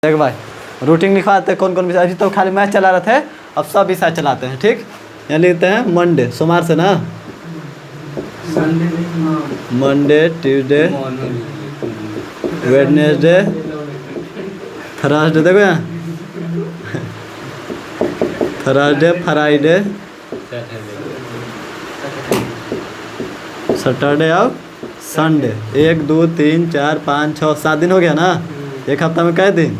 देख भाई रूटीन लिखवाते हैं कौन कौन विषय। अभी तो खाली मैथ चला रहे थे, अब सब विषय चलाते हैं। ठीक, यहाँ लिखते हैं मंडे, सोमवार से ना, मंडे ट्यूसडे वेडनेसडे थर्सडे, देखो यहाँ थर्सडे फ्राइडे सैटरडे और संडे। 1 2 3 4 5 6 7 दिन हो गया ना। एक हफ्ता में कै दिन?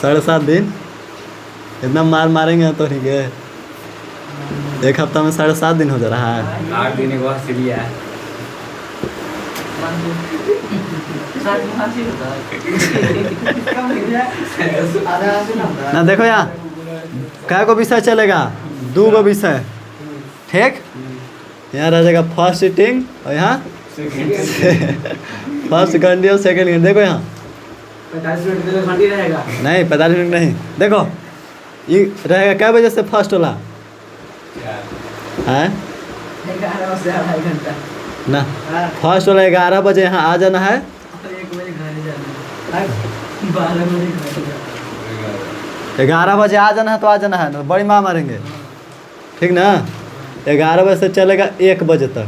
7.5 दिन। इतना मार मारेंगे तो ठीक है। एक हफ्ता में 7.5 दिन हो जा रहा है। 8 दिन के बाद सीढ़िया है। ना देखो यहाँ क्या को विषय चलेगा? 2 गो विषय। ठीक, यहाँ रह जाएगा फर्स्ट सीटिंग और यहाँ फर्स्ट घंटी और सेकेंड घंटी। देखो यहाँ 45 मिनट घंटी रहेगा। नहीं 45 मिनट नहीं, देखो ये रहेगा क्या बजे से फर्स्ट वाला है 11 से 2.5 घंटा ना। फर्स्ट वाला 11 बजे यहाँ आ जाना है, 1 बजे घर जाना है, 12 बजे घर जाना 11 बजे आ जाना है तो आ जाना है ना, बड़ी माँ मारेंगे। ठीक ना, 11 बजे से चलेगा 1 बजे तक।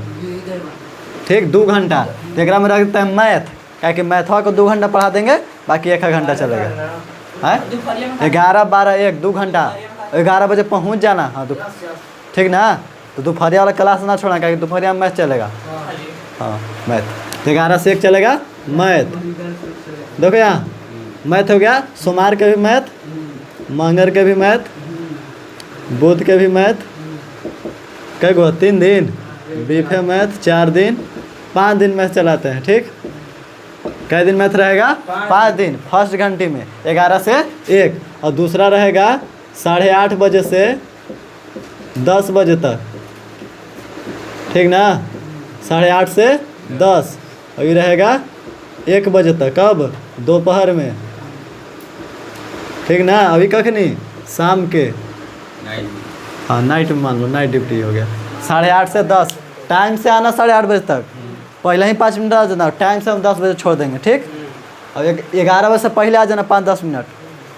ठीक, 2 घंटा। तो एक में रख देते हैं मैथ, क्या कि मैथवा को 2 घंटा पढ़ा देंगे, बाकी 1 घंटा चलेगा है। 11 12 1 2 घंटा। 11 बजे पहुंच जाना। हाँ ठीक ना, तो दोपहरिया वाला क्लास ना छोड़ना, क्या कि दोपहरिया में मैथ चलेगा। हाँ मैथ 11 से 1 चलेगा मैथ। देखो यहाँ मैथ हो गया, सोमवार के भी मैथ, मंगल के भी मैथ, बुध के भी मैथ। कई गो? 3 दिन। बीफे मैथ 4 दिन, 5 दिन मैथ चलाते हैं। ठीक, कै दिन मैथ रहेगा? 5 दिन। फर्स्ट घंटी में 11 से 1 और दूसरा रहेगा 8:30 बजे से 10 बजे तक। ठीक ना, 8:30 से 10 और ये रहेगा 1 बजे तक। कब? दोपहर में। ठीक ना, अभी कखनी? शाम के। हाँ नाइट में, मान लो नाइट ड्यूटी हो गया। 8:30 से 10 टाइम से आना, 8:30 बजे तक। पहले ही 5 मिनट आ जाना, टाइम से हम 10 बजे छोड़ देंगे। ठीक, अब 11 बजे से पहले आ जाना, 5-10 मिनट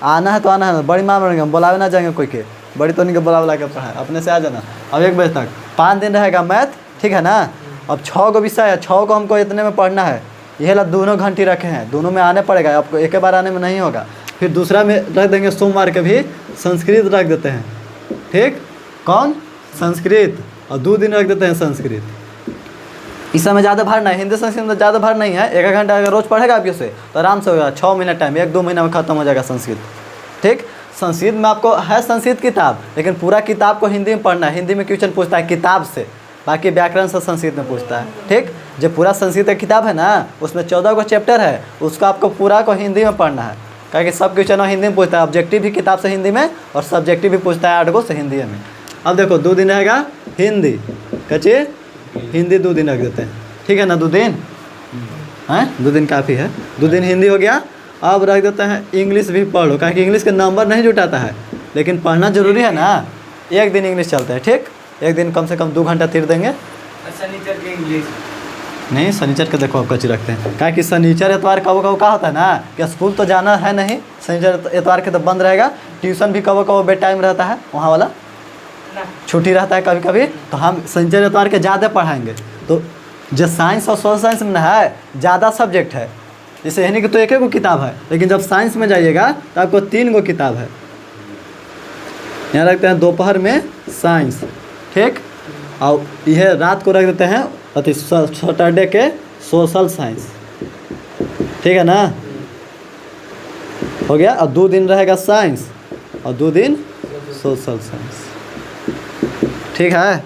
आना है तो आना है। बड़ी माँ बनेंगे, हम बुलावे ना जाएंगे कोई के, बड़ी तो नहीं के बुला के पढ़ाए, अपने से आ जाना। अब 1 बजे तक 5 दिन रहेगा मैथ। ठीक है ना, अब 6 गो विषय है, 6 को हमको इतने में पढ़ना है। यह ला दोनों घंटी रखे हैं, दोनों में आने पड़ेगा आपको, एक बार आने में नहीं होगा। फिर दूसरा में रख देंगे सोमवार के भी संस्कृत रख देते हैं। ठीक, कौन? संस्कृत। और 2 दिन रख देते हैं संस्कृत। इस समय ज़्यादा भार नहीं, हिंदी संस्कृत में ज़्यादा भार नहीं है। 1 घंटा अगर रोज़ पढ़ेगा आप इसे तो आराम से होगा। 6 महीना टाइम, 1-2 महीना में ख़त्म हो जाएगा संस्कृत। ठीक, संस्कृत में आपको है संस्कृत किताब, लेकिन पूरा किताब को हिंदी में पढ़ना है। हिंदी में क्वेश्चन पूछता है किताब से, बाकी व्याकरण से संस्कृत में पूछता है। ठीक, जो पूरा संस्कृत का किताब है ना, उसमें 14 गो चैप्टर है, उसको आपको पूरा को हिंदी में पढ़ना है। क्योंकि सब क्वेश्चन हिंदी में पूछता है। ऑब्जेक्टिव भी किताब से हिंदी में और सब्जेक्टिव भी पूछता है 8 गो से हिंदी में। अब देखो 2 दिन रहेगा हिंदी, कचे हिंदी 2 दिन रख देते हैं। ठीक है ना, 2 दिन हैं, 2 दिन काफ़ी है। 2 दिन हिंदी हो गया। अब रख देते हैं इंग्लिश भी पढ़ लो, क्योंकि इंग्लिश के नंबर नहीं जुटाता है, लेकिन पढ़ना जरूरी है ना। 1 दिन इंग्लिश चलता है। ठीक, 1 दिन कम से कम 2 घंटा तीर देंगे। शनिचर के इंग्लिश नहीं, शनिचर के देखो आप कच्ची रखते हैं, क्या कि शनिचर एतवार कबो कबो का होता है ना कि स्कूल तो जाना है नहीं, शनिचर एतवार के तो बंद रहेगा। ट्यूशन भी कबो कबो बेड टाइम रहता है, वहाँ वाला छुट्टी रहता है कभी कभी, तो हम शनिचर एतवार के ज़्यादा पढ़ाएंगे। तो जो साइंस और सोशल साइंस में है ज़्यादा सब्जेक्ट है, जैसे यानी कि तो 1 गो किताब है, लेकिन जब साइंस में जाइएगा तो आपको 3 गो किताब है। यहाँ रखते हैं दोपहर में साइंस। ठीक, और यह रात को रख देते हैं अति सैटरडे के सोशल साइंस। ठीक है ना, हो गया। और 2 दिन रहेगा साइंस और 2 दिन सोशल साइंस। ठीक है,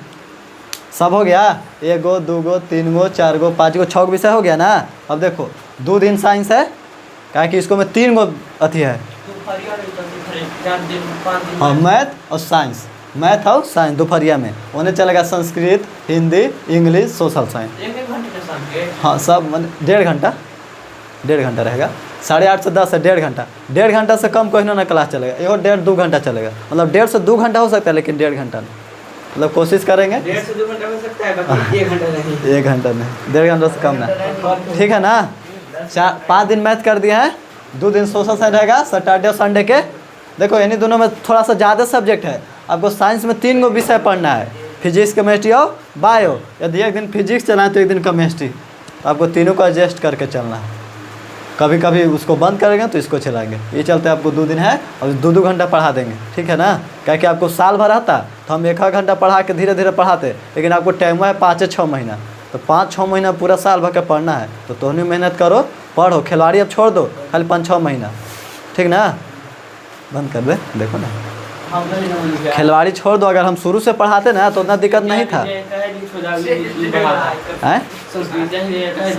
सब हो गया। 1 गो 2 गो 3 गो 4 गो 5 गो 6 विषय हो गया ना। अब देखो 2 दिन साइंस है, क्या कि इसको में 3 गो अथी है, हाँ मैथ और साइंस। मैथ और साइंस दोपहरिया में, उन्हें चलेगा Sanskrit, Hindi, English, social science. 1 घंटे हाँ सब 1.5 घंटा, 1.5 घंटा रहेगा। 8:30 से 10 है 1.5 घंटा। 1.5 घंटा से कम कोई ना क्लास चलेगा। ये 1.5-2 घंटा चलेगा, मतलब 1.5 से 2 घंटा हो सकता है, लेकिन 1.5 घंटा नहीं। मतलब कोशिश करेंगे 1.5 से 2 घंटा हो सकता है, बाकी 1 घंटा नहीं। 1 घंटा नहीं, 1.5 घंटा से कम ना। ठीक है ना। 5 दिन मैथ कर दिया है, 2 दिन सोशल साइंस रहेगा सैटरडे और संडे के। देखो इन्हीं दोनों में थोड़ा सा ज़्यादा सब्जेक्ट है। आपको साइंस में 3 गो विषय पढ़ना है, फिजिक्स, केमिस्ट्री और बायो। यदि एक दिन फिजिक्स चलाएं तो एक दिन केमिस्ट्री, तो आपको तीनों को एडजस्ट करके चलना है। कभी कभी उसको बंद करेंगे तो इसको चलाएंगे। ये चलते आपको 2 दिन है और 2-2 घंटा पढ़ा देंगे, ठीक है ना। क्या कि आपको साल भर आता तो हम 1-1 घंटा पढ़ा के धीरे धीरे पढ़ाते, लेकिन आपको टाइम है 5-6 महीना, तो 5-6 महीना पूरा साल भर का पढ़ना है। तो तुम मेहनत करो, पढ़ो। खिलाड़ी अब छोड़ दो, खाली 5-6 महीना, ठीक ना। बंद कर दे, देखो ना, खिलवाड़ी छोड़ दो। अगर हम शुरू से पढ़ाते ना तो उतना दिक्कत नहीं था।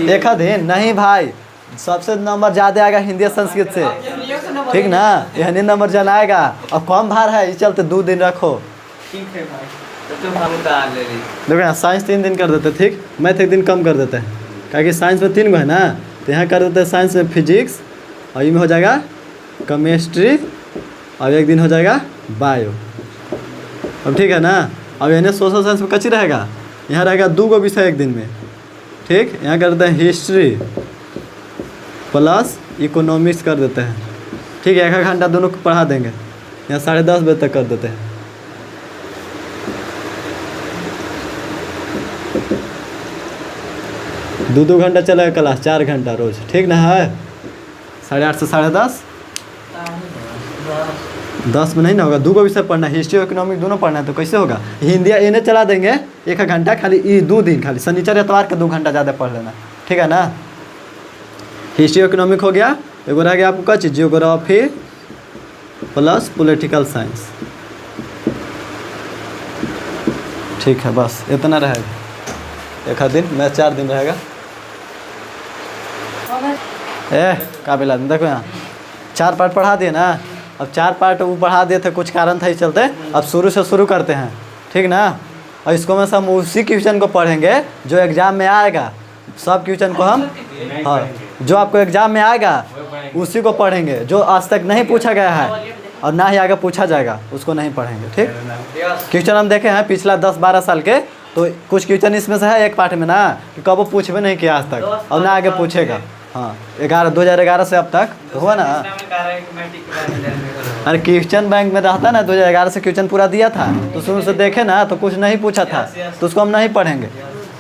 एक दिन नहीं भाई, सबसे नंबर ज़्यादा आएगा हिंदी और संस्कृत से, ठीक ना। हिंदी नंबर ज़्यादा आएगा और कम भार है, इस चलते 2 दिन रखो। देखो यहाँ साइंस 3 दिन कर देते, ठीक। मैथ 1 दिन कम कर देते हैं, क्योंकि साइंस में 3 गो है ना, तो यहाँ कर देते हैं साइंस में फिजिक्स, और ये में हो जाएगा केमिस्ट्री, और 1 दिन हो जाएगा बायो। अब ठीक है ना। अब इन्हें सोशल साइंस में कच्ची रहेगा, यहाँ रहेगा 2 गो विषय 1 दिन में, ठीक। यहाँ कर देते हैं हिस्ट्री प्लस इकोनॉमिक्स कर देते हैं, ठीक है। 1-1 घंटा दोनों को पढ़ा देंगे। यहाँ 10:30 बजे तक कर देते हैं। दो घंटा चलेगा क्लास, 4 घंटा रोज, ठीक ना है। 8:30 से 10:30, 10 में नहीं ना होगा। 2 गो विषय पढ़ना है, हिस्ट्री और इकोनॉमिक दोनों पढ़ना है, तो कैसे होगा। हिंदी इन्हें चला देंगे 1-1 घंटा, खाली ये 2 दिन, खाली शनिचर एतवार के 2 घंटा ज़्यादा पढ़ लेना, ठीक है ना। हिस्ट्री इकोनॉमिक हो गया। एगो रह गया आपको क्या चीज़, जियोग्राफी प्लस पॉलिटिकल साइंस, ठीक है। बस इतना रहेगा। 1 दिन मैथ 4 दिन रहेगा। काबिल आदमी, देखो यहाँ 4 पार्ट पढ़ा दिए ना। अब 4 पार्ट वो पढ़ा दिए थे, कुछ कारण था इस चलते। अब शुरू से शुरू करते हैं, ठीक ना। और इसको में से हम उसी क्वेश्चन को पढ़ेंगे जो एग्ज़ाम में आएगा। सब क्वेश्चन को हम, हाँ, जो आपको एग्ज़ाम में आएगा उसी को पढ़ेंगे। जो आज तक नहीं पूछा गया है और ना ही आगे पूछा जाएगा उसको नहीं पढ़ेंगे, ठीक। क्वेश्चन हम देखे हैं पिछला 10-12 साल के, तो कुछ क्वेश्चन इसमें से है एक पार्ट में ना कि कब वो पूछ भी नहीं किया आज तक और ना आगे पूछेगा। हाँ, 2011 से अब तक तो हुआ ना। अरे क्वेश्चन बैंक में रहता ना, 2011 से क्वेश्चन पूरा दिया था, तो शुरू से देखे ना तो कुछ नहीं पूछा था, तो उसको हम नहीं पढ़ेंगे।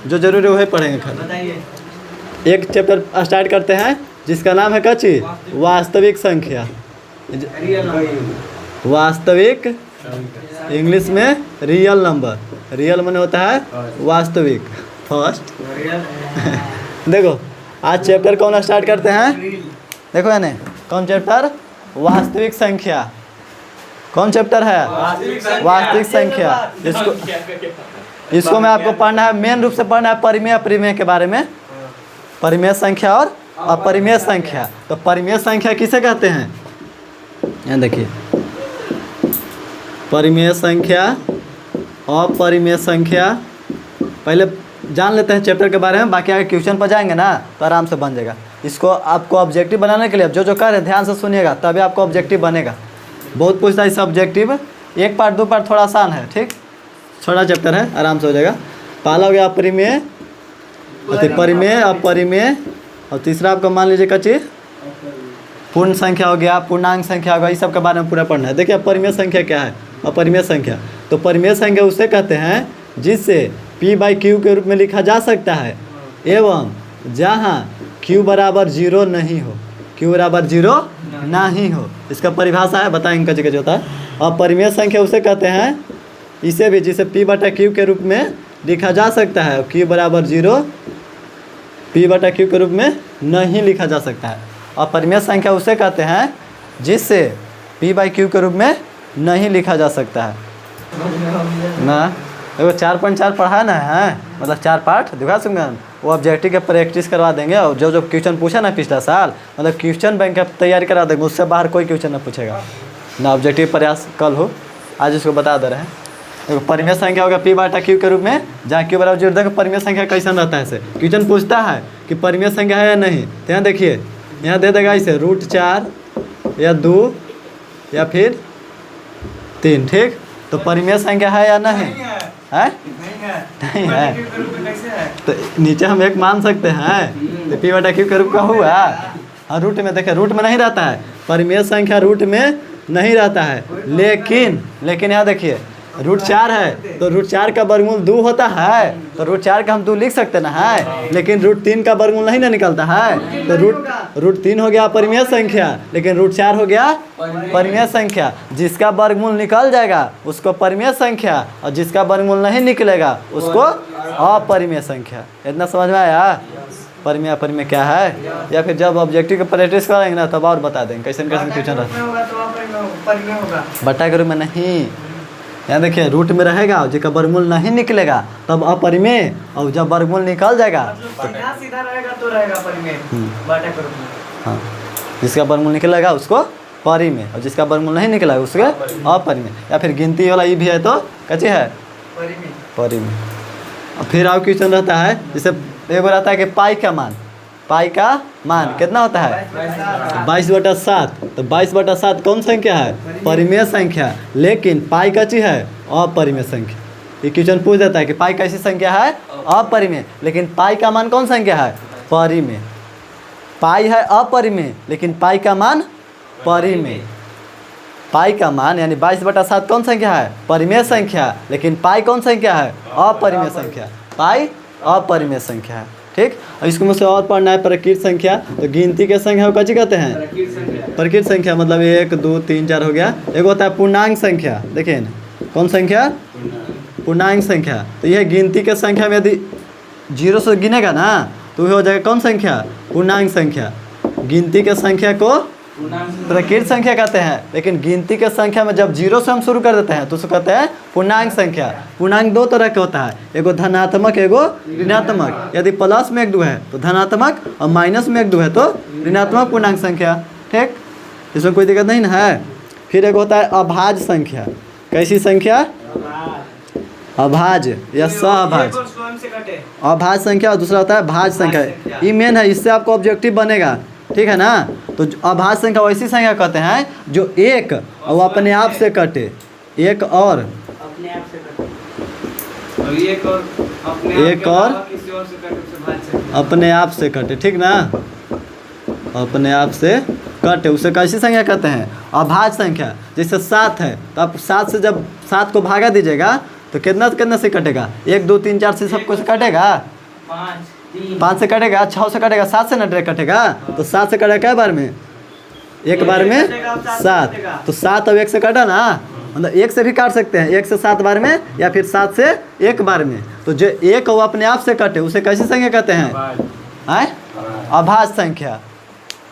जो जरूरी वही पढ़ेंगे खाली। एक चैप्टर स्टार्ट करते हैं जिसका नाम है क्या चीज, वास्तविक संख्या। वास्तविक, इंग्लिश में रियल नंबर। रियल माने होता है वास्तविक, फर्स्ट। देखो आज चैप्टर कौन स्टार्ट करते हैं, देखो यानी कौन चैप्टर, वास्तविक संख्या। कौन चैप्टर है, वास्तविक संख्या। इसको में आपको पढ़ना है, मेन रूप से पढ़ना है परिमेय अपरिमेय के बारे में, परिमेय संख्या और अपरिमेय संख्या। तो परिमेय संख्या किसे कहते हैं, यहाँ देखिए, परिमेय संख्या, अपरिमेय संख्या। पहले जान लेते हैं चैप्टर के बारे में, बाकी आगे क्वेश्चन पर जाएंगे ना तो आराम से बन जाएगा। इसको आपको ऑब्जेक्टिव बनाने के लिए अब जो कर रहे हैं ध्यान से सुनिएगा, तभी आपको ऑब्जेक्टिव बनेगा। बहुत पूछता है इस ऑब्जेक्टिव, 1 पार्ट 2 पार्ट थोड़ा आसान है, ठीक, छोटा चैप्टर है, आराम से हो जाएगा। पहला हो गया अपरिमेय, परिमेय, अपरिमेय, और तीसरा आपको मान लीजिए कच्ची पूर्ण संख्या हो गया, पूर्णांक संख्या हो गया, इस सब के बारे में पूरा पढ़ना है। देखिए परिमेय संख्या क्या है, अपरिमेय संख्या। तो परिमेय संख्या उसे कहते हैं जिससे P/Q के रूप में लिखा जा सकता है एवं जहाँ Q बराबर 0 नहीं हो, Q बराबर 0 नहीं हो। इसका परिभाषा है, बताएंगे कच्ची होता है। अपरिमेय संख्या उसे कहते हैं इसे भी जिसे P/Q के रूप में लिखा जा सकता है, Q बराबर 0 P/Q के रूप में नहीं लिखा जा सकता है। और परिमेय संख्या उसे कहते हैं जिससे P/Q के रूप में नहीं लिखा जा सकता है ना। देखो 4.4 पढ़ा ना है, मतलब 4 पार्ट दिखा सकते हैं। वो ऑब्जेक्टिव के प्रैक्टिस करवा देंगे, और जो जो क्वेश्चन पूछा ना पिछला साल, मतलब क्वेश्चन बैंक का तैयारी करा देंगे, उससे बाहर कोई क्वेश्चन ना पूछेगा ना। ऑब्जेक्टिव प्रयास कल हो, आज इसको बता दे रहे हैं। देखो परिमेय संख्या होगा P/Q के रूप में, जहाँ Q बराबर 0। देखो परिमेय संख्या कैसा रहता है, ऐसे क्वेश्चन पूछता है कि परिमेय संख्या है या नहीं, तो यहाँ देखिए, यहाँ दे देगा इसे √4 या 2 या फिर 3, ठीक। तो परिमेय संख्या है या नहीं है, नहीं है। तो नीचे हम 1 मान सकते हैं, तो पी बटा क्यू के रूप का हुआ। हाँ रूट में देखिए रूट में नहीं रहता है, परिमेय संख्या रूट में नहीं रहता है, लेकिन यहाँ देखिए रूट 4 है तो रूट 4 का वर्गमूल 2 होता है, तो रूट 4 का हम 2 लिख सकते ना है, लेकिन रूट 3 का वर्गमूल नहीं ना निकलता है, तो रूट 3 हो गया परिमेय संख्या, लेकिन रूट 4 हो गया परिमेय संख्या। जिसका वर्गमूल निकल जाएगा उसको परिमेय संख्या, और जिसका वर्गमूल नहीं निकलेगा उसको अपरिमेय संख्या। इतना समझ में आया? परिमेय अपरिमेय क्या है, या फिर जब ऑब्जेक्टिव का प्रैक्टिस करेंगे ना तब और बता देंगे कैसे कैसे क्वेश्चन रहता। बटा के रूप में नहीं, यहाँ देखिए रूट में रहेगा, जिसका वर्गमूल नहीं निकलेगा तब अपरिमेय, और जब वर्गमूल निकल जाएगा सीधा रहेगा तो रहेगा परिमेय बटा के रूप में। हाँ, जिसका वर्गमूल निकलेगा उसको परिमेय, और जिसका वर्गमूल नहीं निकलेगा उसके अपरिमेय। या फिर गिनती वाला ये भी है तो कैसे है परिमेय। और फिर और क्वेश्चन रहता है, जैसे एक रहता है कि पाई का मान कितना होता है 22/7, तो 22/7 कौन संख्या है? परिमेय संख्या, लेकिन पाई का चीज है अपरिमेय संख्या। ये क्वेश्चन पूछ देता है कि पाई कैसी संख्या है? अपरिमेय, लेकिन पाई का मान कौन संख्या है? परिमेय। पाई है अपरिमेय, लेकिन पाई का मान परिमेय। पाई का मान यानी 22/7 कौन संख्या है? परिमेय संख्या, लेकिन पाई कौन संख्या है? अपरिमेय संख्या। पाई अपरिमेय संख्या है। ठीक, और इसको मुझसे और पढ़ना है प्रकृत संख्या। तो गिनती के संख्या को कैसे कहते हैं? प्रकृत संख्या मतलब 1 2 3 4 हो गया। एक होता है पूर्णांक संख्या, देखिए ना कौन संख्या? पूर्णांक संख्या। तो यह गिनती के संख्या में यदि 0 से गिनेगा ना तो हो जाएगा कौन संख्या? पूर्णांक संख्या। गिनती के संख्या को प्रकृत संख्या कहते हैं, लेकिन गिनती के संख्या में जब 0 से हम शुरू कर देते हैं तो उसको कहते हैं पूर्णांक संख्या। पूर्णांक 2 तरह का होता है, एगो धनात्मक एगो ऋणात्मक। यदि प्लस में 1 2 है तो धनात्मक, और माइनस में 1 2 है तो ऋणात्मक पूर्णांक संख्या। ठीक, इसमें कोई दिक्कत नहीं ना है। फिर एक होता है अभाज्य संख्या। कैसी संख्या? अभाज्य या सहभाज्य। अभाज्य संख्या और दूसरा होता है भाज्य संख्या। ये मेन है, इससे आपको ऑब्जेक्टिव बनेगा। ठीक है ना। तो अभाज्य संख्या वैसी संख्या कहते हैं जो एक और अपने आप से कटे, एक और अपने आप से कटे, एक और किसी और से कटे, अपने आप से कटे। ठीक ना, अपने आप से कटे उसे कैसी संख्या कहते हैं? अभाज्य संख्या। जैसे 7 है तो आप 7 से जब 7 को भागा दीजिएगा तो कितना से कटेगा? 1 2 3 4 से सबको से कटेगा, 5 से कटेगा, 6 से कटेगा, 7 से न डायरेक्ट कटेगा। तो 7 से कटेगा क्या बार में? एक बार में 7। तो 7 और 1 से कटा ना, मतलब 1 से भी काट सकते हैं, 1 से 7 बार में, या फिर 7 से 1 बार में। तो जो एक वो अपने आप से कटे उसे कैसी संख्या कहते हैं? अभाज्य संख्या।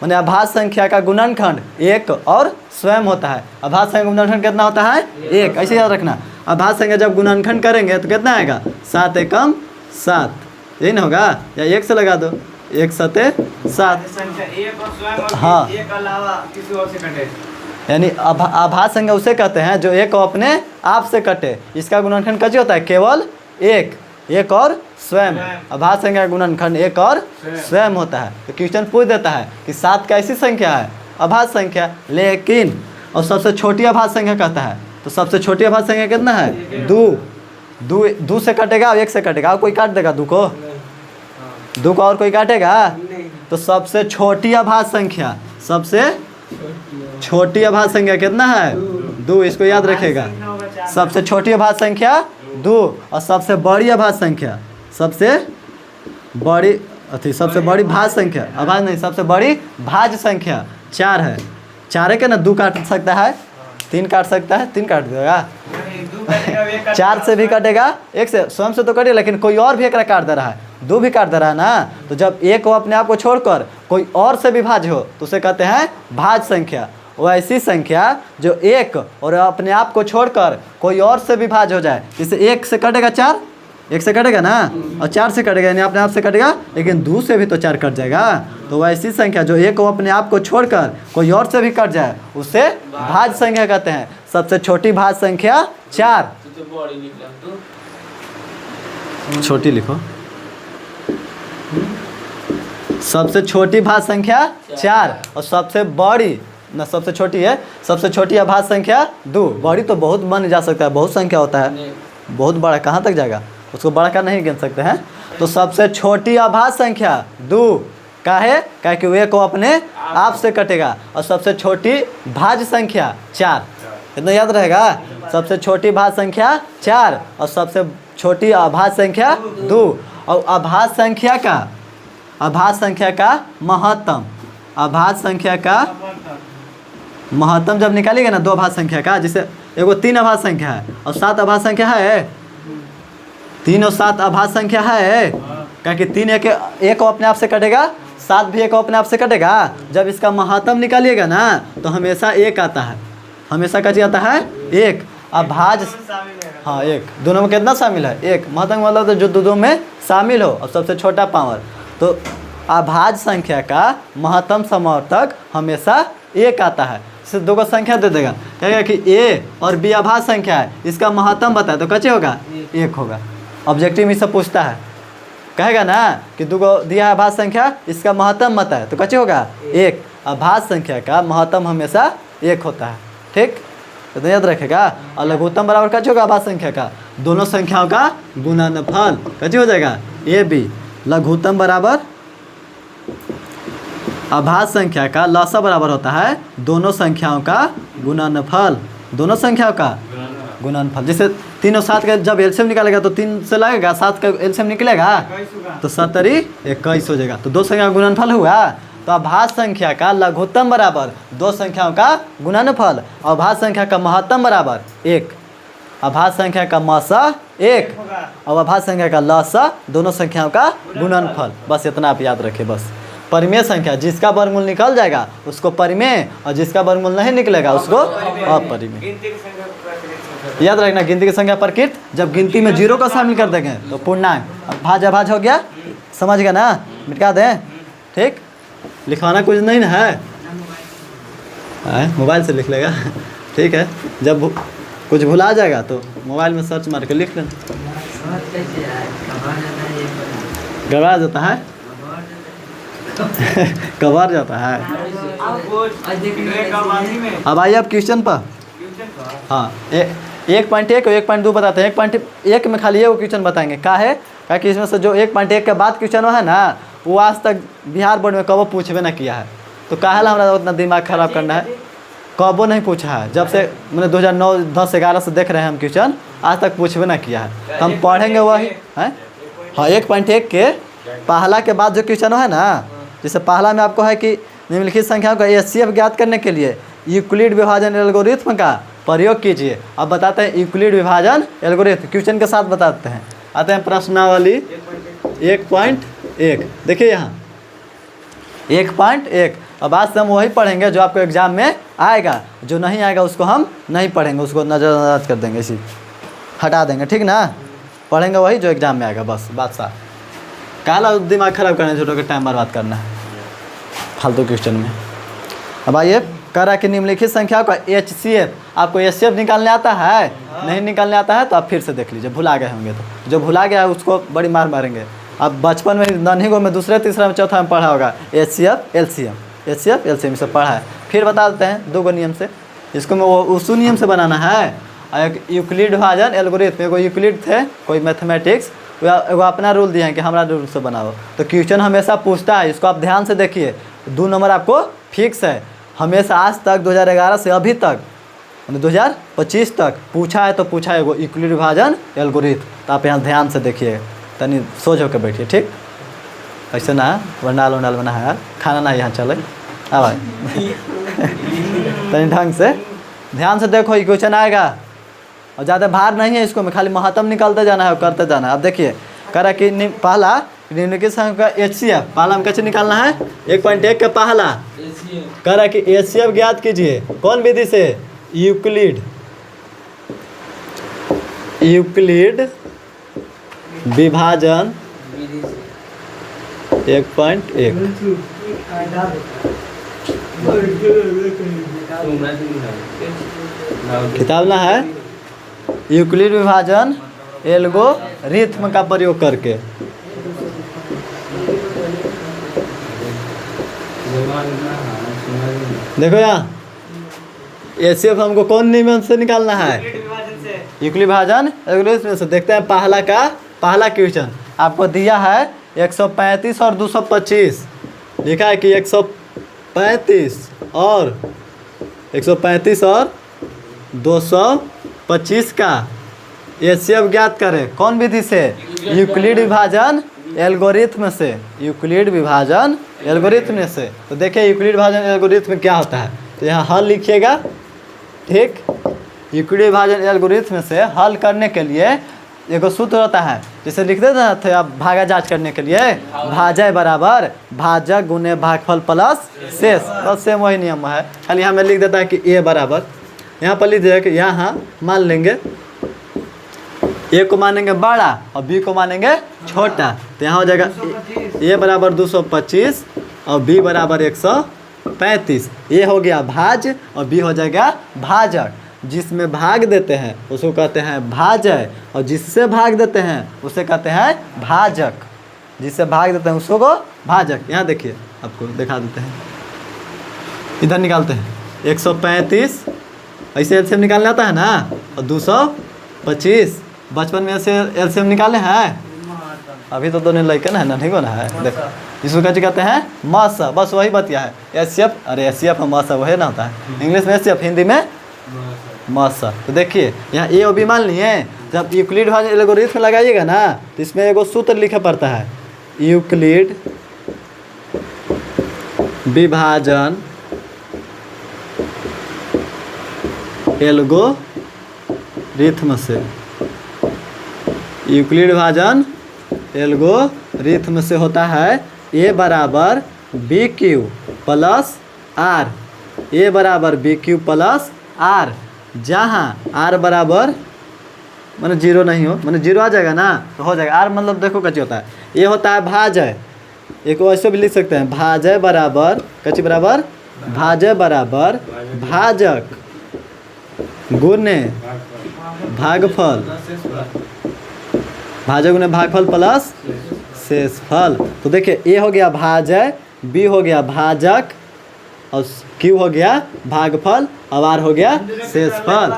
माने अभाज्य संख्या का गुणनखंड 1 और स्वयं होता है। अभाज्य संख्या का गुणनखंड कितना होता है? 1। ऐसे याद रखना। अभाज्य संख्या जब गुणनखंड करेंगे तो कितना आएगा? 7 एकम 7, यही ना होगा? या 1 से लगा दो, 1 7 7। हाँ, एक अलावा किसी और से कटे, यानी अभाज्य संख्या उसे कहते हैं जो एक अपने आप से कटे। इसका गुणनखंड कैसे होता है? केवल एक और स्वयं। अभाज्य संख्या का गुणनखंड 1 और स्वयं होता है। तो क्वेश्चन पूछ देता है कि 7 कैसी संख्या है? अभाज्य संख्या, लेकिन और सबसे छोटी अभाज्य संख्या कहता है। तो सबसे छोटी अभाज्य संख्या कितना है? 2 से कटेगा और 1 से कटेगा। और कोई काट देगा 2 को? 2 को और कोई काटेगा? तो सबसे छोटी अभाज्य संख्या, सबसे छोटी अभाज्य संख्या कितना है? 2। इसको याद रखेगा। सबसे छोटी अभाज्य संख्या 2, और सबसे बड़ी अभाज्य संख्या, सबसे बड़ी भाज्य संख्या, अभाज्य नहीं, सबसे बड़ी भाज्य संख्या 4 है। 4 है क्या ना? 2 काट सकता है, 3 काट सकता है, 3 काट देगा, 4 से भी कटेगा, 1 से स्वयं से तो कटेगा, लेकिन कोई और भी एक काट दे रहा है, 2 भी काट दे रहा है ना। तो जब एक वो अपने आप को छोड़कर कोई और से भी भाज्य हो तो उसे कहते हैं भाज्य संख्या। वो ऐसी संख्या जो एक और अपने आप को छोड़कर कोई और से भी भाज्य हो जाए। जैसे 1 से कटेगा 4, 1 से कटेगा ना, और 4 से कटेगा यानी अपने आप से कटेगा, लेकिन 2 से भी तो 4 कट जाएगा। तो वह ऐसी संख्या जो एक अपने आप को छोड़कर कोई और से भी कट जाए उसे भाज्य संख्या कहते हैं। सबसे छोटी भाज्य संख्या 4। छोटी लिखो। सबसे छोटी भाज्य संख्या 4 और सबसे बड़ी ना, सबसे छोटी है, सबसे छोटी अभाज्य संख्या 2। बड़ी तो बहुत बन जा सकता है, बहुत संख्या होता है, बहुत बड़ा कहाँ तक जाएगा, उसको बड़ा का नहीं गिन सकते हैं। तो सबसे छोटी अभाज्य संख्या 2, काहे क्या कि वे को अपने आप से कटेगा। और सबसे छोटी भाज्य संख्या 4, इतना याद रहेगा। सबसे छोटी भाज्य संख्या 4 और सबसे छोटी अभाज्य संख्या 2। और अभाज्य संख्या का महत्तम, अभाज्य संख्या का महत्तम जब निकालिएगा ना 2 अभाज्य संख्या का, जैसे एगो 3 अभाज्य संख्या है और 7 अभाज्य संख्या है, 3 और 7 अभाज्य संख्या है, क्योंकि 3 एक अपने आप से कटेगा, 7 भी एक अपने आप से कटेगा। जब इसका महत्तम निकालिएगा ना तो हमेशा 1 आता है, हमेशा क्या चीज आता है 1। अभाज्य, हाँ 1, दोनों में कितना शामिल है 1। महत्तम मतलब तो जो दोनों में शामिल हो और सबसे छोटा पावर। तो अभाज्य संख्या का महत्तम समवर्तक हमेशा 1 आता है। इससे 2 को संख्या दे देगा, कहेगा कि ए और बी अभाज्य संख्या है, इसका महत्तम बताए तो कैसे होगा 1 होगा। ऑब्जेक्टिव में सब पूछता है, कहेगा ना कि 2 को दिया है अभाज्य संख्या, इसका महत्तम बताए तो कैसे होगा 1। अभाज्य संख्या का महत्तम हमेशा 1 होता है, ठीक, तो याद रखेगा। और लघुत्तम बराबर कैसे होगा अभाज्य संख्या का, दोनों संख्याओं का गुणनफल कैसे हो जाएगा ए बी। लघुत्तम बराबर अभाज्य संख्या का लसा बराबर होता है दोनों संख्याओं का गुणनफल, दोनों संख्याओं का गुणनफल। जैसे 3 और 7 का जब एलसीएम निकालेगा तो 3 से लगेगा, 7 का एलसीएम निकलेगा तो 70 21 हो जाएगा। तो 2 संख्या का गुणनफल हुआ। तो अभाज्य संख्या का लघुत्तम बराबर 2 संख्याओं का गुणनफल, अभाज्य संख्या का महत्तम बराबर 1, अभाज्य संख्या का मसा 1 और अभाज्य संख्या का लसा दोनों संख्याओं का गुणनफल। बस इतना आप याद रखें। बस परिमेय संख्या जिसका वर्गमूल निकल जाएगा उसको परिमेय, और जिसका वर्गमूल नहीं निकलेगा उसको अपरिमेय। याद रखना, गिनती की संख्या प्रकृत, जब गिनती में 0 को शामिल कर देंगे तो पूर्णांक। भाज्य अभाज्य हो गया, समझ गया ना, मिटा दें, ठीक। लिखवाना कुछ नहीं ना है, मोबाइल से लिख लेगा, ठीक है। जब कुछ भुला जाएगा तो मोबाइल में सर्च मार के लिख लेना। गड़बड़ा जाता है कवर जाता है। अब आइए अब क्वेश्चन पर। हाँ 1.1 और 1.2 बताते हैं। 1.1 में खाली वो क्वेश्चन बताएंगे का है, क्योंकि इसमें से जो 1.1 के बाद क्वेश्चन है ना वो आज तक बिहार बोर्ड में कबो पूछबे ना किया है। तो काहे ला हमारा उतना दिमाग खराब करना है, कबो नहीं पूछा है। जब से मैंने 2009 10 11 से देख रहे हैं हम क्वेश्चन, आज तक पूछबे ना किया है। हम पढ़ेंगे वही है। हाँ 1.1 के पहला के बाद जो क्वेश्चन है ना, जैसे पहला में आपको है कि निम्नलिखित संख्याओं का एचसीएफ ज्ञात करने के लिए यूक्लिड विभाजन एल्गोरिथ्म का प्रयोग कीजिए। अब बताते हैं यूक्लिड विभाजन एल्गोरिथ्म, क्वेश्चन के साथ बताते हैं। आते हैं प्रश्नावली 1.1। देखिए यहाँ 1.1। अब आज से हम वही पढ़ेंगे जो आपको एग्जाम में आएगा, जो नहीं आएगा उसको हम नहीं पढ़ेंगे, उसको नज़रअंदाज कर देंगे, इसी हटा देंगे, ठीक ना। पढ़ेंगे वही जो एग्जाम में आएगा, बस बात साफ। काला दिमाग खराब करना है, छोटों के टाइम बर्बाद करना है फालतू क्वेश्चन में। अब आइए कह रहा है कि निम्नलिखित संख्या का एचसीएफ, आपको एचसीएफ निकालने आता है? नहीं निकालने आता है तो आप फिर से देख लीजिए, भुला गए होंगे तो। जो भुला गया है उसको बड़ी मार मारेंगे। अब बचपन में नन्ही को में दूसरे तीसरे में चौथा में पढ़ा होगा एचसीएफ एलसीएम, एचसीएफ एलसीएम से पढ़ा है। फिर बता देते हैं 2 नियम से, इसको में वो उस नियम से बनाना है। एक यूक्लिड विभाजन एल्गोरिथम, एगो यूक्लिड थे कोई मैथमेटिक्स, वो अपना रूल दिए हैं कि हमारा रूल से बनाओ। तो क्वेश्चन हमेशा पूछता है, इसको आप ध्यान से देखिए। 2 नंबर आपको फिक्स है हमेशा, आज तक 2011 से अभी तक 2025 तक पूछा है तो पूछा है वो यूक्लिड विभाजन एल्गोरिथम। तो आप यहाँ ध्यान से देखिए, तनी सोच होकर बैठिए, ठीक। ऐसे ना वंडाल वंडाल बना है यार, खाना ना यहाँ चले। अब भाई तनी ढंग से ध्यान से देखो, ये क्वेश्चन आएगा और ज़्यादा भार नहीं है इसको में, खाली महत्तम निकालते जाना है और करते जाना है। अब देखिए कह रहा कि पहला निम्नलिखित संख्या का एचसीएफ, पहला हम कैसे निकालना है 1.1 का पहला कह रहा कि एचसीएफ ज्ञात कीजिए। कौन विधि से? यूक्लिड विभाजन 1.1। किताब ना है यूक्लिड विभाजन एल्गोरिथ्म का प्रयोग करके। देखो यहाँ एचसीएफ हमको कौन नियम से निकालना है? यूक्लिड विभाजन एल्गोरिथ्म से। देखते हैं पहला क्वेश्चन आपको दिया है 135 और 225। लिखा है कि 135 और 225 का एचसीएफ ज्ञात करें। कौन विधि से? यूक्लिड विभाजन एल्गोरिथम से। यूक्लिड विभाजन एल्गोरिथम से। तो देखिए यूक्लिड विभाजन एल्गोरिथम क्या होता है, तो यहाँ हल लिखिएगा। ठीक, यूक्लिड विभाजन एल्गोरिथम से हल करने के लिए एगो सूत्र होता है, जैसे लिख देते थे आप भागा जांच करने के लिए, भाजय बराबर भाजक गुने भागफल प्लस शेष। बस सेम वही नियम है, खाली हमें लिख देता है कि ए बराबर, यहाँ पर लिख देगा कि यहाँ मान लेंगे ए को मानेंगे बड़ा और बी को मानेंगे छोटा। तो यहाँ हो जाएगा ए बराबर 225 और बी बराबर 135। ए हो गया भाज और बी हो जाएगा भाजक। जिसमें भाग देते हैं उसको कहते हैं भाजय और जिससे भाग देते हैं उसे कहते हैं भाजक। जिससे भाग देते हैं उसको भाजक। यहाँ देखिए आपको दिखा देते हैं, इधर निकालते हैं 135, ऐसे एलसीएम निकालने आता है ना, और 225 बचपन में ऐसे एलसीएम निकाले हैं। अभी तो दोनों लड़के ना है ना, ठीक हो ना है। देखो इसको क्या कहते हैं मासा, बस वही बतिया है। एचसीएफ, अरे एचसीएफ मासा वही ना होता है, इंग्लिश में एचसीएफ, हिंदी में मासा। तो देखिए यहाँ ए और बी मान लिए, जब यूक्लिड विभाजन एल्गोरिथम लगाइएगा ना तो इसमें एगो सूत्र लिखा पड़ता है, यूक्लिड विभाजन एल्गोरिथम से। यूक्लिड विभाजन एल्गोरिथम से होता है ए बराबर बी क्यू प्लस आर। ए बराबर बी क्यू प्लस आर, जहाँ आर बराबर मैंने जीरो नहीं हो, मैंने जीरो आ जाएगा ना तो हो जाएगा। आर मतलब देखो कच्ची होता है, ये होता है भाजय। एक ऐसे भी लिख सकते हैं, भाजय बराबर कच्ची बराबर भाजय बराबर भाजक गुने भागफल, भाजक गुने भागफल प्लस शेषफल। तो देखिए ए हो गया भाजय, बी हो गया भाजक और क्यू हो गया भागफल और आर हो गया शेषफल।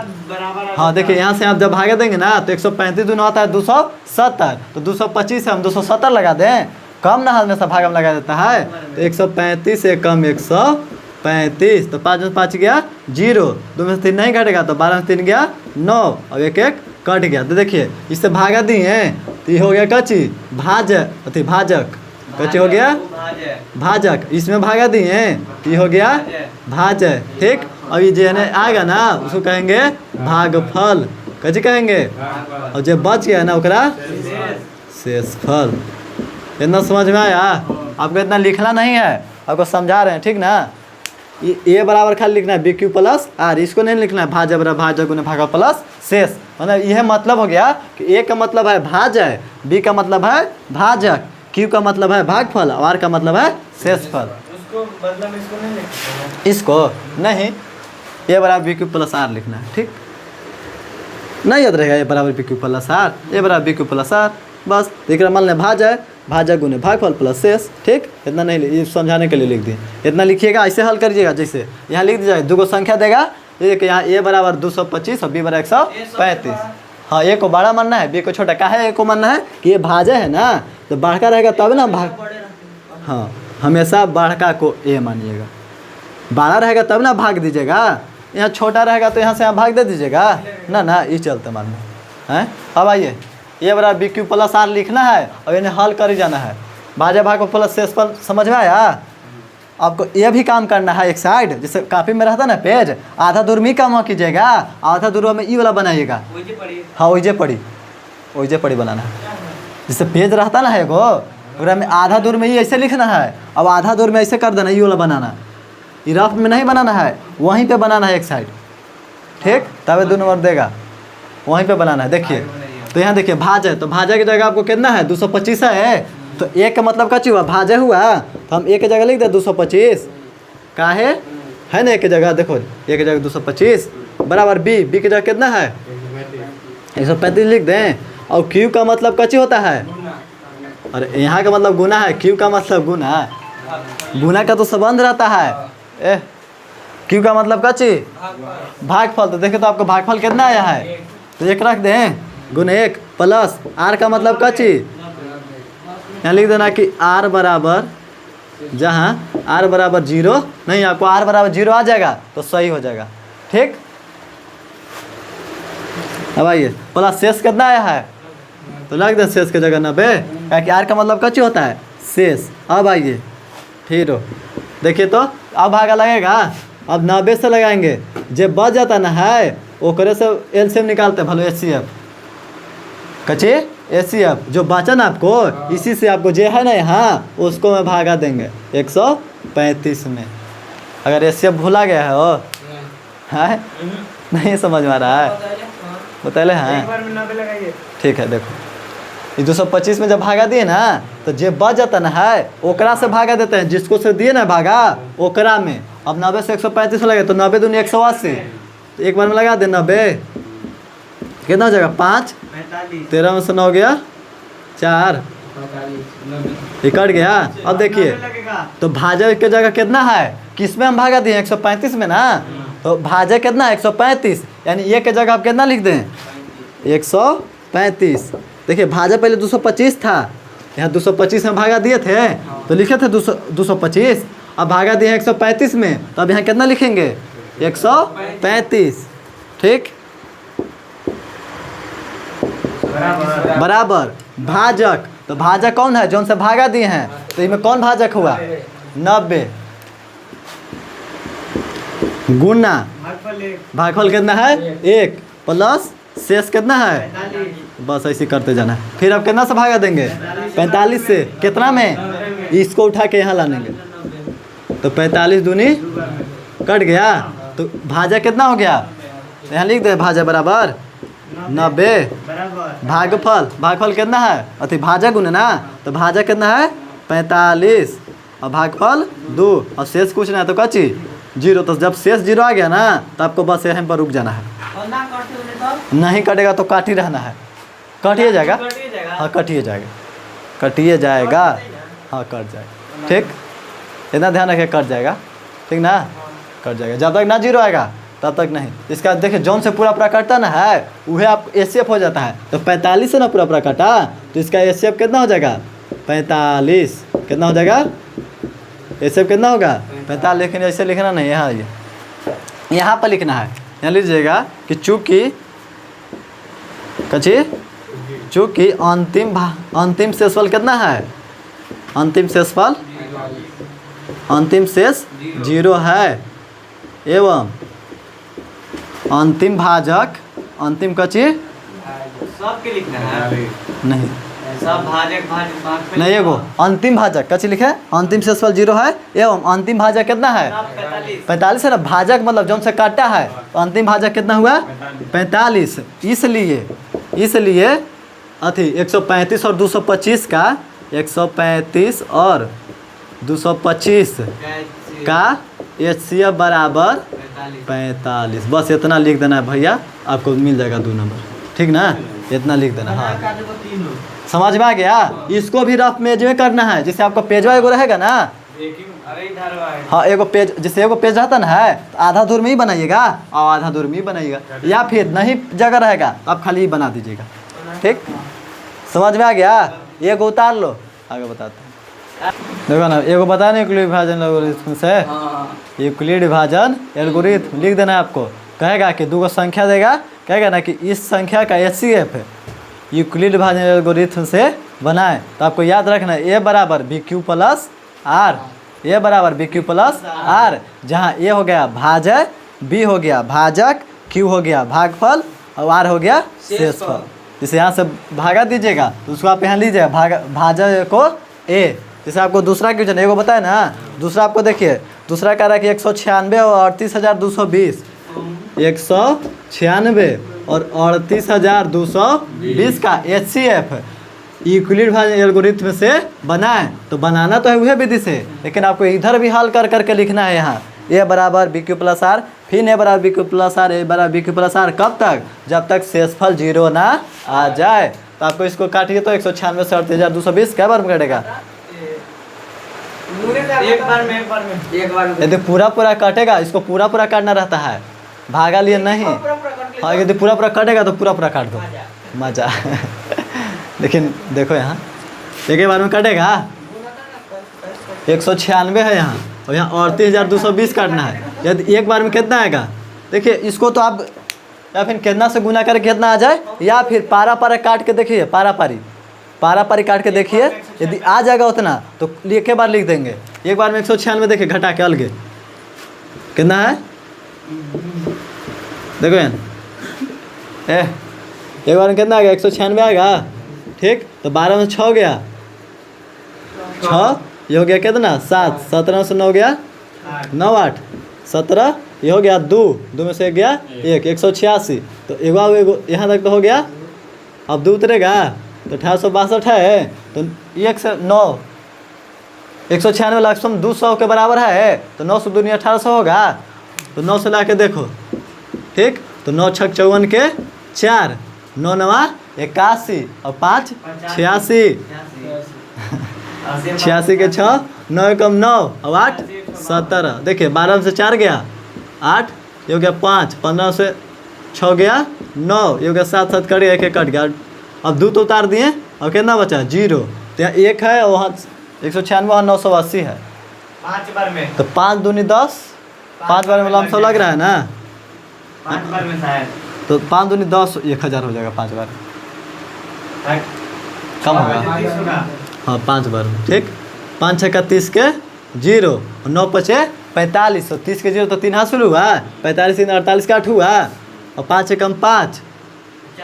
हाँ देखिए यहाँ से आप जब भागे देंगे ना तो 135 दूना होता है 270, तो 225 से हम 270 लगा दें, कम ना हमेशा भाग में लगा देता है। तो 135 से कम 135, तो 5 में 5 गया 0, 2 में से 3 नहीं घटेगा तो 12 में 3 गया 9 और 1 1 कट गया। तो देखिए इससे भागा दिए तो ये हो गया कच्ची भाजक, भाजक कच्ची हो गया भाजक, इसमें भागा दिए ये हो गया भाजय। ठीक, अब ये जो आएगा ना उसको कहेंगे भागफल, कच्ची कहेंगे, और जो बच गया ना ओकरा शेषफल। इतना समझ में आया? आपको इतना लिखना नहीं है, आपको समझा रहे हैं, ठीक ना। ए बराबर खाली लिखना है बी क्यू प्लस आर, इसको नहीं लिखना है भाजय बराबर भाजक गुने भागफल प्लस शेष। मतलब यह मतलब हो गया कि ए का मतलब है भाजय, बी का मतलब है भाजक, क्यू का मतलब है भागफल और आर का मतलब है शेषफल। उसको मतलब इसको नहीं लिखना, इसको नहीं, ए बराबर बी क्यू प्लस आर लिखना है। ठीक, नहीं याद रहेगा ए बराबर बी क्यू प्लस आर, ए बराबर बी क्यू प्लस आर, बस देख रहा मान लें भाजय, भाजक गुने भागफल प्लस शेष। ठीक, इतना नहीं, ये समझाने के लिए लिख दिए। इतना लिखिएगा, ऐसे हल करिएगा। जैसे यहाँ लिख दीजिएगा, दो संख्या देगा, एक यहाँ ए बराबर 225 और बी बराबर 135। हाँ, ए को बड़ा मानना है, बी को छोटा। का है ए को मानना है कि ये भाजय है ना, तो बढ़का रहेगा तब ना भाग, हाँ हमेशा बढ़का को ए मानिएगा, बड़ा रहेगा तब ना भाग दीजिएगा। यहाँ छोटा रहेगा तो यहाँ से यहाँ भाग दे दीजिएगा ना, ना ये चलते मानना है। अब आइए, ये बराबर बी क्यू प्लस आर लिखना है और इन्हें हल कर ही जाना है। भाजय भाग प्लस शेषफल समझ में आया? आपको ये भी काम करना है एक साइड, जैसे कापी में रहता ना पेज, आधा दूर में काम कीजिएगा, आधा दूर में ई वाला बनाइएगा। हाँ ओइजे पड़ी बनाना है। जैसे पेज रहता ना है एगो, ओकरा में आधा दूर में ये ऐसे लिखना है, अब आधा दूर में ऐसे कर देना, ये वाला बनाना। ये रफ में नहीं बनाना है, वहीं पे बनाना है एक साइड। ठीक, तब 2 नंबर देगा, वहीं पे बनाना है। देखिए तो यहाँ देखिए भाजय, तो भाजय की जगह आपको कितना है 225 है, तो एक का मतलब कच्ची हुआ भाजय हुआ, तो हम एक की जगह लिख दें 225। का है ना एक की जगह, देखो एक की जगह 225 बराबर बी, बी की जगह कितना है 135 लिख दें। और क्यू का मतलब कच्ची होता है, और यहाँ का मतलब गुना है, क्यू का मतलब गुना, गुना का तो संबंध रहता है। क्यू का मतलब कच्ची भागफल, तो देखे तो आपको भागफल कितना आया है, तो एक रख दें गुने 1 प्लस आर का मतलब कच्ची, यहाँ लिख देना कि आर बराबर जहाँ आर बराबर 0 नहीं, आपको आर बराबर 0 आ जाएगा तो सही हो जाएगा। ठीक, अब आइए प्लस शेष कितना आया है, तो लग दे शेष की जगह 90, क्या कि आर का मतलब कच्ची होता है शेष। अब आइए फिर देखिए तो अब भागा लगेगा, अब 90 से लगाएंगे, जब बच जाता ना है ओकरे से एलसीएम निकालते भलो एचसीएफ कच्चे एचसीएफ जो बचा ना आपको, इसी से आपको जो है ना यहाँ उसको मैं भागा देंगे 135 में। अगर एचसीएफ भूला गया है वो है नहीं समझ में आ रहा है, बताइए हाँ ठीक है। देखो ये 225 में जब भागा दिए ना तो जे बच जाता ना है ओकरा से भागा देते हैं, जिसको से दिए ना भागा ओकरा में। अब 90 से 135 में लगे तो 90 दूनी 180, तो एक बार में लगा दे 90 कितना हो जाएगा 5, 13 में से 9 गया 4, ये कट गया। अब देखिए तो भाजक की जगह कितना है, किस में हम भागा दिए 135 में ना, तो भाजक कितना है 135, यानी ये की जगह आप कितना लिख दें 135। देखिए भाजक पहले 225 था, यहाँ 225 में भागा दिए थे तो लिखे थे 225, अब भागा दिए 135 में तो अब यहाँ कितना लिखेंगे 135। ठीक, बराबर भाजक, तो भाजक कौन है जो से भागा दिए हैं, तो इसमें कौन भाजक हुआ 90 गुना भागफल कितना है 1 प्लस शेष कितना है, बस ऐसे करते जाना है। फिर अब कितना से भागा देंगे 45 से, कितना में इसको उठा के यहाँ लानेंगे, तो 45 दूनी कट गया, तो भाजा कितना हो गया, यहाँ लिख दे भाजा बराबर 90 भागफल, भागफल कितना है अति भाजा गुने ना, तो भाजा कितना है 45 और भागफल 2 और शेष कुछ ना तो कच्ची 0, तो जब शेष 0 आ गया ना तो आपको बस यहाँ पर रुक जाना है, नहीं कटेगा तो काट ही रहना है, कटिए जाएगा हाँ कटिए जाएगा, कटिए जाएगा हाँ कट जाएगा। ठीक, इतना ध्यान रखिए कट जाएगा, ठीक ना, कट जाएगा जब तक ना 0 आएगा तब तक नहीं। इसका देखिए जौन से पूरा कटता ना है वह आप एचसीएफ हो जाता है, तो 45 से ना पूरा कटा तो इसका एचसीएफ कितना हो जाएगा 45, कितना हो जाएगा एचसीएफ कितना होगा 45, लेकिन ऐसे लिखना नहीं, यहाँ पर लिखना है, यहाँ लीजिएगा कि चूँकि अंतिम शेषफल कितना है, अंतिम शेष 0 है एवं अंतिम भाजक अंतिम कची सबके लिखना है नहीं, सब भाजक नहीं एगो अंतिम भाजक कची लिखे, अंतिम शेषफल 0 है एवं अंतिम भाजक कितना है 45 है ना, भाजक मतलब जौन से काटा है तो अंतिम भाजक कितना हुआ 45, इसलिए अथी 135 और 225 का 135 और 225 का एचसीएफ बराबर 45, बस इतना लिख देना है भैया, आपको मिल जाएगा 2 नंबर। ठीक ना, इतना लिख देना। हाँ समझ में आ गया, इसको भी रफ मेज में करना है, जिससे आपका पेजवा एगो रहेगा ना, हाँ एगो पेज, जैसे एगो पेज रहता ना है तो आधा दूर में ही बनाइएगा और आधा दूर में ही बनाइएगा, या फिर नहीं जगह रहेगा तो आप खाली ही बना दीजिएगा। ठीक, समझ में आ गया, एगो उतार लो, आगे बताते हैं। देखो ना एगो बता नहीं यूक्लिड विभाजन एल्गोरिथम से, यूक्लिड विभाजन एल्गोरिथम लिख देना है आपको, कहेगा कि 2 संख्या देगा, कहेगा ना कि इस संख्या का एचसीएफ यूक्लिड विभाजन एल्गोरिथम से बनाए, तो आपको याद रखना है ए बराबर बी क्यू प्लस आर, ए बराबर बी क्यू प्लस आर, जहाँ ए हो गया भाजक, बी हो गया भाजक, क्यू हो गया भागफल और आर हो गया शेषफल। जैसे यहाँ से भागा दीजिएगा तो उसको आप यहाँ लीजिएगा भाजक को ए, जैसे आपको दूसरा क्वेश्चन एगो बताए ना, दूसरा आपको देखिए दूसरा कह रहा है कि 196 और 38,220, 196 और 38,220 का एचसीएफ यूक्लिड विभाजन एल्गोरिथम से बनाए, तो बनाना तो है वह विधि से, लेकिन आपको इधर भी हल कर करके लिखना है। यहाँ ए बराबर बी क्यू प्लस आर, फिर ए बराबर बी क्यू प्लस आर, ए बराबर बी क्यू प्लस आर, कब तक, जब तक शेषफल 0 ना आ जाए। तो आपको इसको काटिए तो 196 से 38,220 क्या बार में कटेगा, एक बार में यदि पूरा कटेगा, इसको पूरा काटना रहता है, भागा लिए नहीं। हाँ यदि पूरा कटेगा तो पूरा काट दो, मजा लेकिन देखो यहाँ एक ही बार में कटेगा, 196 है यहाँ, और यहाँ 38,220 काटना है। यदि एक बार में कितना आएगा देखिए, इसको तो आप या फिर कितना से गुना करके कितना आ जाए, या फिर पारा पारा काट के देखिए, पारा पारी काट के देखिए, यदि आ जाएगा उतना तो एक बार लिख देंगे। एक बार में 196 देखिए घटा के अलगे कितना है, देखो यार एक बार में कितना आ गया, 196 आएगा। ठीक, तो 12 में 6 गया, 6 ये हो गया कितना 7, 17 से 9 गया 9 8 17, ये हो गया 2 में से एक गया 1, 186। तो एगो यहाँ तक तो हो गया। अब 2 उतरेगा तो 1862 है, तो 1 से 9 196 लक्षम 200 के बराबर है, तो 9 से 2 1800 होगा। तो 9 से ला के देखो, ठीक, तो 9 6 54 के 4, 9 9 81 और 5 86, 86 के 6, 9 कम 9 और 8 17। देखिए 12 में से 4 गया 8, ये हो गया 5, 15 से 6 गया 9, ये हो गया 7 7 कट गया, 1 1 कट गया। अब 2 तो उतार दिए और कितना बचा 0, तो यहाँ 1 है और वहाँ 196 वहाँ 980 है। 5 बार में तो 5 दूनी 10, 5 बार में लमसम लग रहा है ना, 5 बार में शायद तो 5 दूनी 10, 1000 हो जाएगा 5 बार, कम होगा। हाँ 5 बार में, ठीक। 5 6 30 के 0 और 9 5 45, तो 30 के 0 तो 3 हासिल हुआ, 45 3 48 का 8 हुआ, और 5 कम 5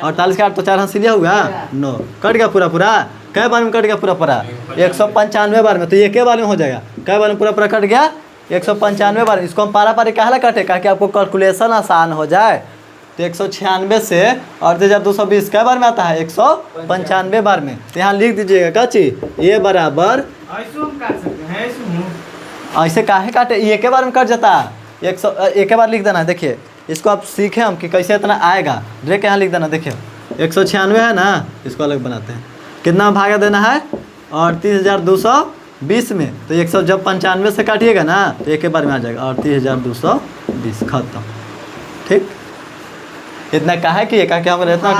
48 का 8 तो 4 हासिल हुआ 9, कट गया पूरा। कै बार में कट गया पूरा 195 बार में, तो ये के बार में हो जाएगा, कै बार में पूरा कट गया 195 बार। इसको हम पारा पारी काहे काटे, कि आपको कैलकुलेशन आसान हो जाए। तो 196 से 38,220 कै बार में आता है 195 बार में। तो यहाँ लिख दीजिएगा क्या चीज, ये बराबर ऐसे हम काट सकते हैं, ऐसे काहे काटे, ये के बार में कट जाता है 100, एक बार लिख देना। देखिए इसको आप सीखे हम कि कैसे इतना आएगा, डायरेक्ट यहाँ लिख देना। देखिए 196 है ना, इसको अलग बनाते हैं, कितना भागा देना है 38,220 में। तो 100 जब 95 से काटिएगा ना तो एक बार में आ जाएगा 38,220, खत्म। ठीक, इतना काहे किए, क्या हम इतना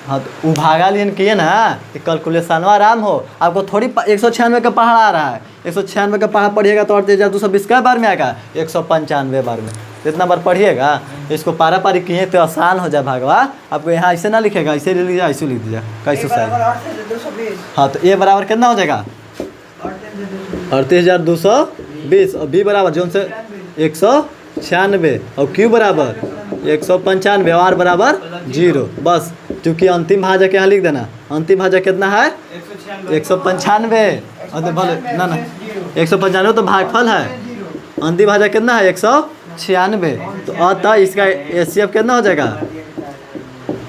हाँ, तो वो भागा लियन किए ना कि कैलकुलेशन आराम हो। आपको थोड़ी 196 का पहाड़ आ रहा है, 196 का पहाड़ पढ़िएगा तो 38,220 का बार में आएगा 195 बार में। इतना बार पढ़िएगा, इसको पारा पारी किए तो आसान हो जाए भागवा। आपको यहाँ ऐसे ना लिखेगा, ऐसे लिख दीजिए, ऐसे लिख दीजिए, कैसे सही। हाँ, तो ए बराबर कितना हो जाएगा 38,220, और बी बराबर जो से 196, और क्यू बराबर 195, और आर बराबर 0। बस, चूँकि अंतिम भाजक यहाँ लिख देना। अंतिम भाजक कितना है 195, ना 195 तो भागफल है। अंतिम भाजक कितना है 196, तो अतः इसका एचसीएफ कितना हो जाएगा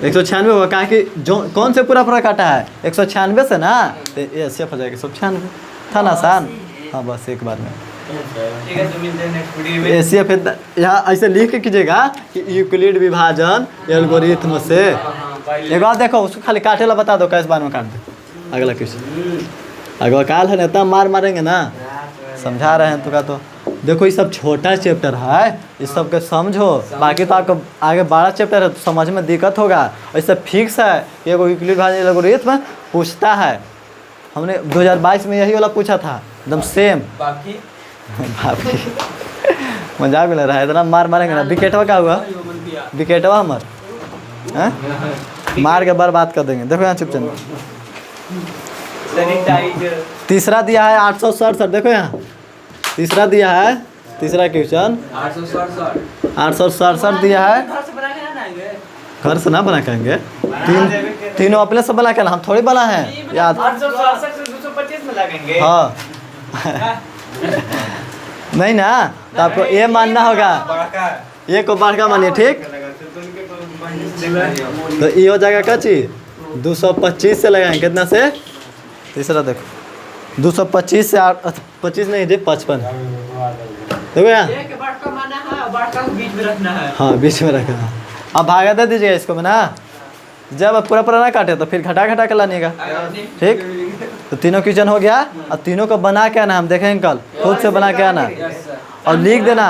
196 होगा, कहा कि जो कौन से पूरा काटा है 196 से ना, तो एचसीएफ हो जाएगा 196। था ना आसान, हाँ बस एक बार में। ठीक है, तो मिलते हैं नेक्स्ट वीडियो में। एचसीएफ यहाँ ऐसे लिख के कीजिएगा कि यूक्लिड विभाजन एल्गोरिथम से। एक बार देखो, उसको खाली काटे ला बता दो, कैसे बार में काट दो। अगला क्वेश्चन, अगला काल है ना, इतना मारेंगे ना, समझा रहे हैं तो का। तो देखो ये सब छोटा चैप्टर है, इस सब के समझो, बाकी तो आपको आगे बड़ा चैप्टर है तो समझ में दिक्कत होगा। ऐसे फिक्स है कि एगो यूक्लिड विभाजन एल्गोरिथम पूछता है, हमने 2022 में यही वाला पूछा था, एकदम सेम। बाकी मजाक भी लग रहा है, इतना मारेंगे ना। विकेटवा क्या हुआ, विकेटवा हमार मार के बर्बाद कर देंगे। देखो यहाँ चुपचाप तीसरा दिया है 867, देखो यहाँ तीसरा दिया है, तीसरा क्वेश्चन 867 दिया है। घर से ना बना करेंगे, तीनों अपने से बना के, हम थोड़ी बना है याद। 867 से 225 में लगेंगे। हाँ नहीं ना, तो आपको ये मानना होगा, ये को बढ़ का मानिए, ठीक। तो ये हो जाएगा क्या चीज 225 से लगाएंगे, कितना से, तीसरा देखो 225 से 25 नहीं दे 55, देखो यहाँ बीच में रखना है। हाँ बीच में रखना। अब भागा दे दीजिएगा इसको में ना, जब पूरा ना काटे तो फिर घटा के लानिएगा, ठीक। तो तीनों क्वेश्चन हो गया, और तीनों को बना के आना, हम देखेंगे कल, खुद से बना के आना और लिख देना,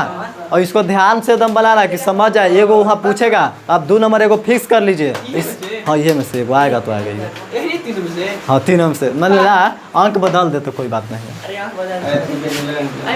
और इसको ध्यान से एकदम बनाना कि समझ जाए। एगो वहाँ पूछेगा, आप 2 नंबर एगो फिक्स कर लीजिए, हाँ ये में से एगो आएगा तो आएगा ये। यही तीनों में से हाँ तीनों में से मतलब ना अंक बदल दे तो कोई बात नहीं है। अरे यहाँ बजा